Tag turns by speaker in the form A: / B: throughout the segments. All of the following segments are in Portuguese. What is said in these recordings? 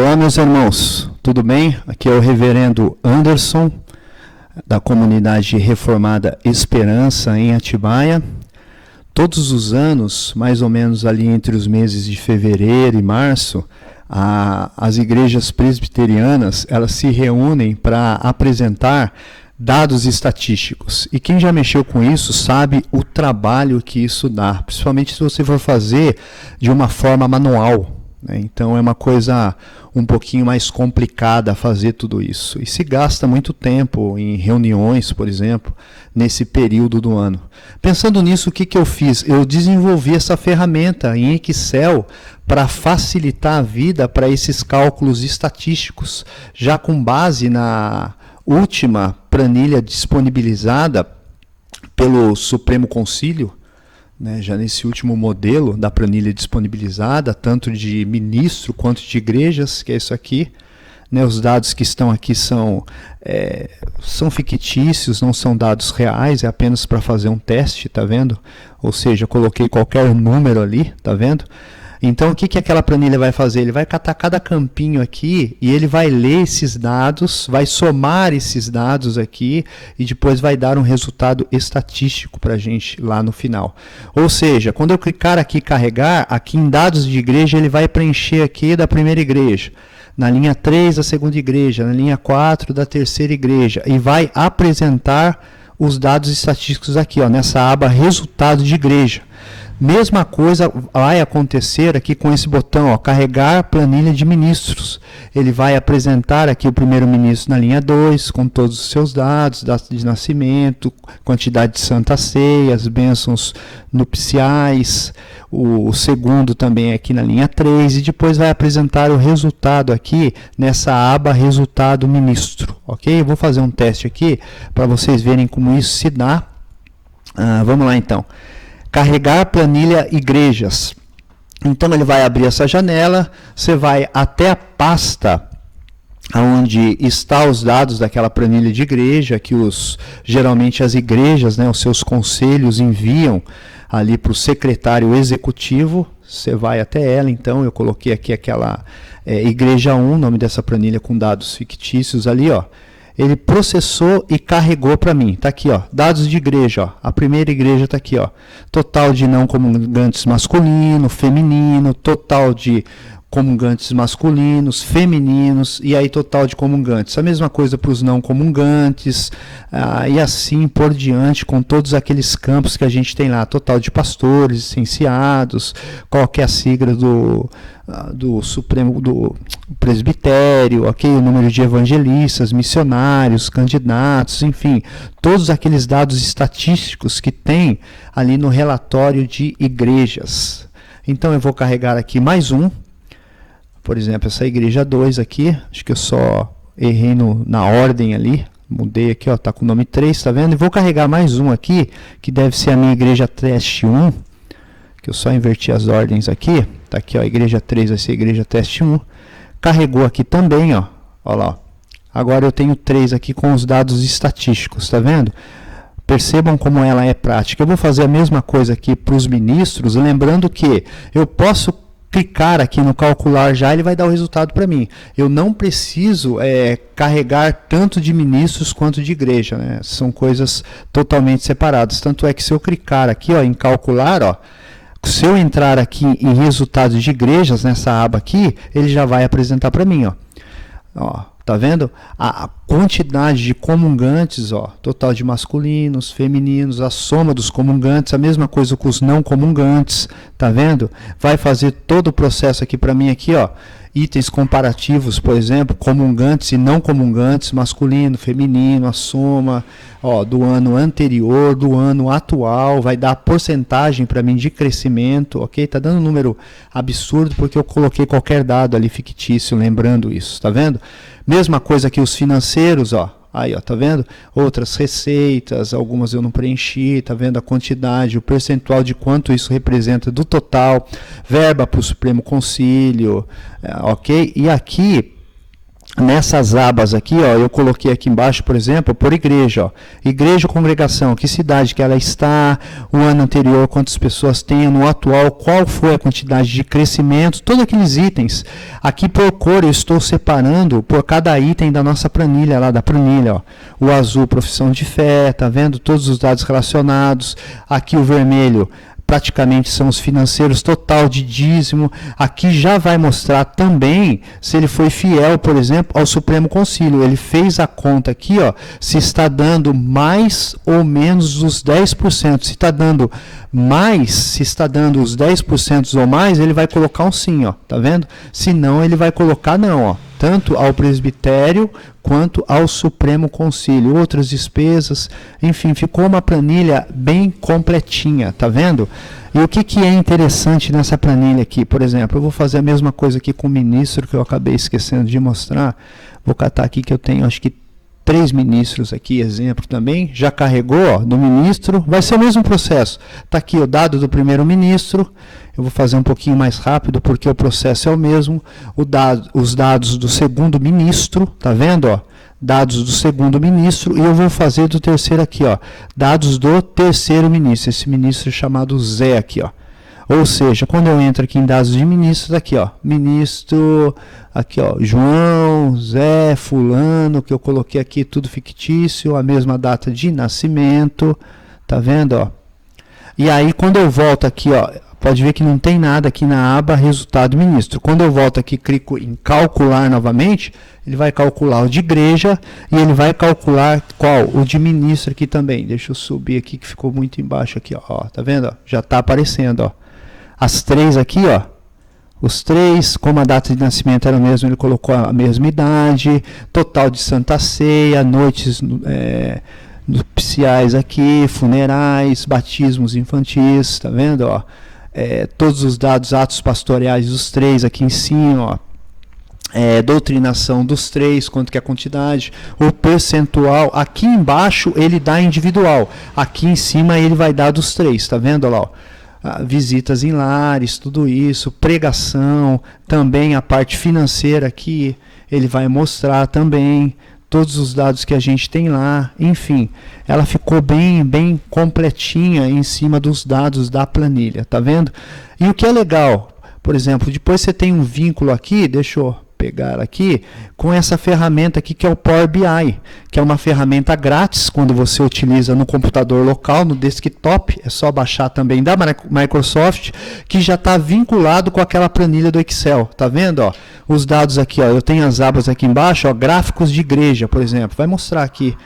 A: Olá, meus irmãos, tudo bem? Aqui é o reverendo Anderson, da comunidade reformada Esperança, em Atibaia. Todos os anos, mais ou menos ali entre os meses de fevereiro e março, as igrejas presbiterianas, elas se reúnem para apresentar dados estatísticos. E quem já mexeu com isso sabe o trabalho que isso dá, principalmente se você for fazer de uma forma manual. Então é uma coisa um pouquinho mais complicada fazer tudo isso. E se gasta muito tempo em reuniões, por exemplo, nesse período do ano. Pensando nisso, o que eu fiz? Eu desenvolvi essa ferramenta em Excel para facilitar a vida para esses cálculos estatísticos, já com base na última planilha disponibilizada pelo Supremo Concílio, já nesse último modelo da planilha disponibilizada, tanto de ministro quanto de igrejas, que é isso aqui. Os dados que estão aqui são fictícios, não são dados reais, é apenas para fazer um teste, tá vendo? Ou seja, eu coloquei qualquer número ali, tá vendo? Então, o que aquela planilha vai fazer? Ele vai catar cada campinho aqui e ele vai ler esses dados, vai somar esses dados aqui e depois vai dar um resultado estatístico para a gente lá no final. Ou seja, quando eu clicar aqui e carregar, aqui em dados de igreja, ele vai preencher aqui da primeira igreja, na linha 3 da segunda igreja, na linha 4 da terceira igreja e vai apresentar os dados estatísticos aqui, nessa aba resultado de igreja. Mesma coisa vai acontecer aqui com esse botão, carregar planilha de ministros. Ele vai apresentar aqui o primeiro ministro na linha 2, com todos os seus dados, data de nascimento, quantidade de santas ceias, bênçãos nupciais. O segundo também aqui na linha 3, e depois vai apresentar o resultado aqui nessa aba resultado ministro. Ok? Eu vou fazer um teste aqui para vocês verem como isso se dá. Vamos lá então. Carregar planilha igrejas. Então ele vai abrir essa janela, você vai até a pasta onde está os dados daquela planilha de igreja, que geralmente as igrejas, os seus conselhos enviam ali para o secretário executivo. Você vai até ela, então eu coloquei aqui aquela igreja 1, nome dessa planilha com dados fictícios ali, Ele processou e carregou para mim. Está aqui, dados de igreja. A primeira igreja está aqui. Total de não comungantes masculino, feminino, total de comungantes masculinos, femininos, e aí total de comungantes. A mesma coisa para os não comungantes, e assim por diante, com todos aqueles campos que a gente tem lá. Total de pastores, licenciados, qual que é a sigla do Supremo, do presbitério, o número de evangelistas, missionários, candidatos, enfim, todos aqueles dados estatísticos que tem ali no relatório de igrejas. Então eu vou carregar aqui mais um, por exemplo, essa igreja 2 aqui, acho que eu só errei na ordem ali, mudei aqui, está com o nome 3, tá vendo? E vou carregar mais um aqui, que deve ser a minha igreja teste 1, que eu só inverti as ordens aqui. Está aqui, a igreja 3 vai ser a igreja teste 1. Carregou aqui também, olha lá. Agora eu tenho 3 aqui com os dados estatísticos, está vendo? Percebam como ela é prática. Eu vou fazer a mesma coisa aqui para os ministros, lembrando que eu posso clicar aqui no calcular já, ele vai dar o resultado para mim. Eu não preciso carregar tanto de ministros quanto de igreja, São coisas totalmente separadas. Tanto é que se eu clicar aqui em calcular, se eu entrar aqui em resultados de igrejas, nessa aba aqui, ele já vai apresentar para mim. Tá vendo? A quantidade de comungantes, total de masculinos, femininos, a soma dos comungantes, a mesma coisa com os não comungantes, tá vendo? Vai fazer todo o processo aqui para mim aqui, itens comparativos, por exemplo, comungantes e não comungantes, masculino, feminino, a soma, do ano anterior, do ano atual, vai dar a porcentagem para mim de crescimento, ok? Tá dando um número absurdo porque eu coloquei qualquer dado ali fictício, lembrando isso, tá vendo? Mesma coisa que os financeiros, aí, tá vendo? Outras receitas, algumas eu não preenchi, tá vendo? A quantidade, o percentual de quanto isso representa do total, verba para o Supremo Concílio, ok? E aqui, nessas abas aqui, ó, eu coloquei aqui embaixo, por exemplo, por igreja, ó, igreja ou congregação, que cidade que ela está, o ano anterior, quantas pessoas tem, no atual, qual foi a quantidade de crescimento, todos aqueles itens. Aqui por cor eu estou separando por cada item da nossa planilha, lá da planilha, ó. O azul, profissão de fé, tá vendo? Todos os dados relacionados. Aqui o vermelho, praticamente são os financeiros, total de dízimo. Aqui já vai mostrar também se ele foi fiel, por exemplo, ao Supremo Concílio. Ele fez a conta aqui, ó, se está dando mais ou menos os 10%. Se está dando mais, se está dando os 10% ou mais, ele vai colocar um sim, ó, tá vendo? Se não, ele vai colocar não, ó. Tanto ao presbitério quanto ao Supremo Concílio, outras despesas, enfim, ficou uma planilha bem completinha, tá vendo? E o que é interessante nessa planilha aqui? Por exemplo, eu vou fazer a mesma coisa aqui com o ministro, que eu acabei esquecendo de mostrar. Vou catar aqui que eu tenho, acho que 3 ministros aqui, exemplo também, já carregou, ó, do ministro, vai ser o mesmo processo. Está aqui o dado do primeiro-ministro, eu vou fazer um pouquinho mais rápido, porque o processo é o mesmo, os dados do segundo-ministro, tá vendo, ó? Dados do segundo-ministro, e eu vou fazer do terceiro aqui, ó, dados do terceiro-ministro, esse ministro chamado Zé aqui, ó. Ou seja, quando eu entro aqui em dados de ministros, aqui, ó, ministro, aqui, ó, João, Zé, fulano, que eu coloquei aqui tudo fictício, a mesma data de nascimento, tá vendo, ó? E aí, quando eu volto aqui, ó, pode ver que não tem nada aqui na aba resultado ministro. Quando eu volto aqui, clico em calcular novamente, ele vai calcular o de igreja e ele vai calcular qual? O de ministro aqui também. Deixa eu subir aqui que ficou muito embaixo aqui, ó, tá vendo? Ó? Já está aparecendo, ó. As 3 aqui, ó, os 3, como a data de nascimento era o mesmo, ele colocou a mesma idade, total de Santa Ceia, noites nupciais aqui, funerais, batismos infantis, tá vendo, ó? Todos os dados, atos pastoreais dos 3 aqui em cima, ó. Doutrinação dos 3, quanto que é a quantidade, o percentual, aqui embaixo ele dá individual, aqui em cima ele vai dar dos 3, tá vendo, ó lá, ó. Visitas em lares, tudo isso, pregação, também a parte financeira aqui, ele vai mostrar também todos os dados que a gente tem lá, enfim, ela ficou bem completinha em cima dos dados da planilha, tá vendo? E o que é legal, por exemplo, depois você tem um vínculo aqui, deixa eu pegar aqui, com essa ferramenta aqui que é o Power BI, que é uma ferramenta grátis quando você utiliza no computador local, no desktop, é só baixar também da Microsoft, que já está vinculado com aquela planilha do Excel, tá vendo? Ó, os dados aqui, ó, eu tenho as abas aqui embaixo, ó, gráficos de igreja, por exemplo, vai mostrar aqui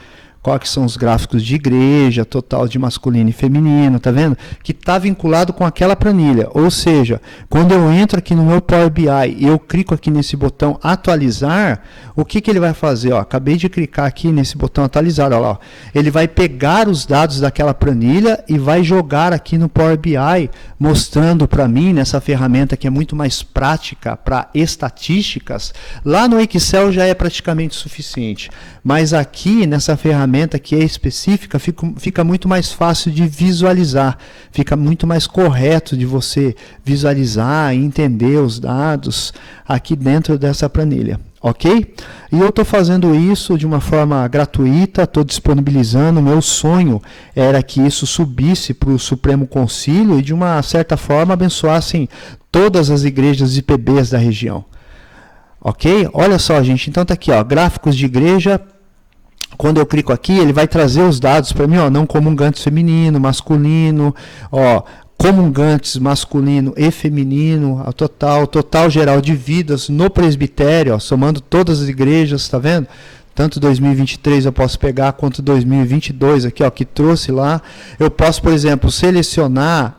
A: quais que são os gráficos de igreja, total de masculino e feminino, tá vendo? Que está vinculado com aquela planilha. Ou seja, quando eu entro aqui no meu Power BI e eu clico aqui nesse botão atualizar, o que ele vai fazer? Ó, acabei de clicar aqui nesse botão atualizar, ó lá, ó. Ele vai pegar os dados daquela planilha e vai jogar aqui no Power BI, mostrando para mim, nessa ferramenta que é muito mais prática para estatísticas. Lá no Excel já é praticamente suficiente, mas aqui nessa ferramenta que é específica, fica muito mais fácil de visualizar, fica muito mais correto de você visualizar e entender os dados aqui dentro dessa planilha, ok? E eu estou fazendo isso de uma forma gratuita, estou disponibilizando, meu sonho era que isso subisse para o Supremo Concílio e de uma certa forma abençoassem todas as igrejas IPBs da região, ok? Olha só, gente, então está aqui, ó, gráficos de igreja. Quando eu clico aqui, ele vai trazer os dados para mim, ó, não comungantes feminino, masculino, ó, comungantes masculino e feminino, a total geral de vidas no presbitério, ó, somando todas as igrejas, tá vendo? Tanto 2023 eu posso pegar, quanto 2022 aqui, ó, que trouxe lá. Eu posso, por exemplo, selecionar,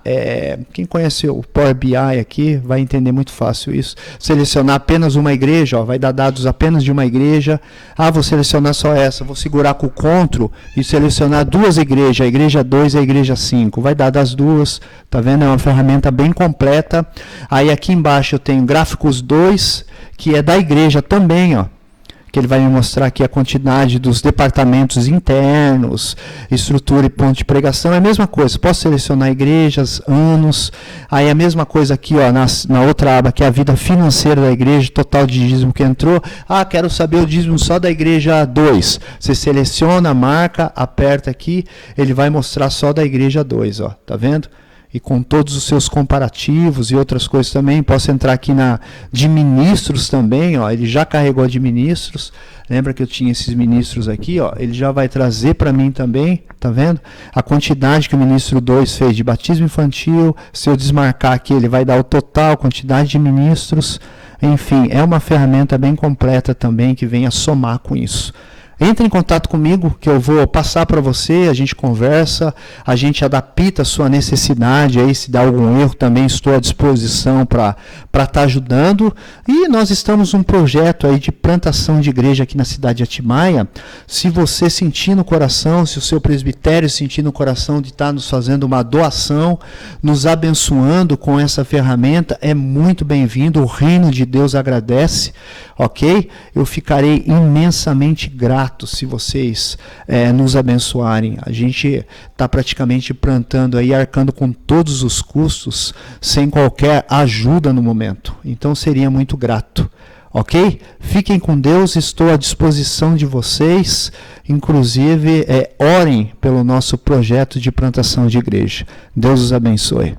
A: quem conhece o Power BI aqui vai entender muito fácil isso. Selecionar apenas uma igreja, ó, vai dar dados apenas de uma igreja. Ah, vou selecionar só essa, vou segurar com o CTRL e selecionar 2 igrejas, a igreja 2 e a igreja 5. Vai dar das duas, tá vendo? É uma ferramenta bem completa. Aí aqui embaixo eu tenho gráficos 2, que é da igreja também, ó, que ele vai me mostrar aqui a quantidade dos departamentos internos, estrutura e ponto de pregação, é a mesma coisa. Posso selecionar igrejas, anos, aí a mesma coisa aqui, ó, na outra aba, que é a vida financeira da igreja, total de dízimo que entrou. Quero saber o dízimo só da igreja 2. Você seleciona, marca, aperta aqui, ele vai mostrar só da igreja 2, ó, tá vendo? E com todos os seus comparativos e outras coisas também. Posso entrar aqui na de ministros também, ó, ele já carregou de ministros. Lembra que eu tinha esses ministros aqui, ó, ele já vai trazer para mim também, tá vendo? A quantidade que o ministro 2 fez de batismo infantil. Se eu desmarcar aqui, ele vai dar o total, quantidade de ministros. Enfim, é uma ferramenta bem completa também que vem a somar com isso. Entre em contato comigo, que eu vou passar para você, a gente conversa, a gente adapta a sua necessidade, aí se dá algum erro também estou à disposição para estar ajudando. E nós estamos num projeto aí de plantação de igreja aqui na cidade de Atibaia. Se você sentir no coração, se o seu presbitério sentir no coração de estar nos fazendo uma doação, nos abençoando com essa ferramenta, é muito bem-vindo, o reino de Deus agradece, ok? Eu ficarei imensamente grato se vocês nos abençoarem. A gente está praticamente plantando aí, arcando com todos os custos, sem qualquer ajuda no momento. Então seria muito grato. Ok? Fiquem com Deus, estou à disposição de vocês. Inclusive, orem pelo nosso projeto de plantação de igreja. Deus os abençoe.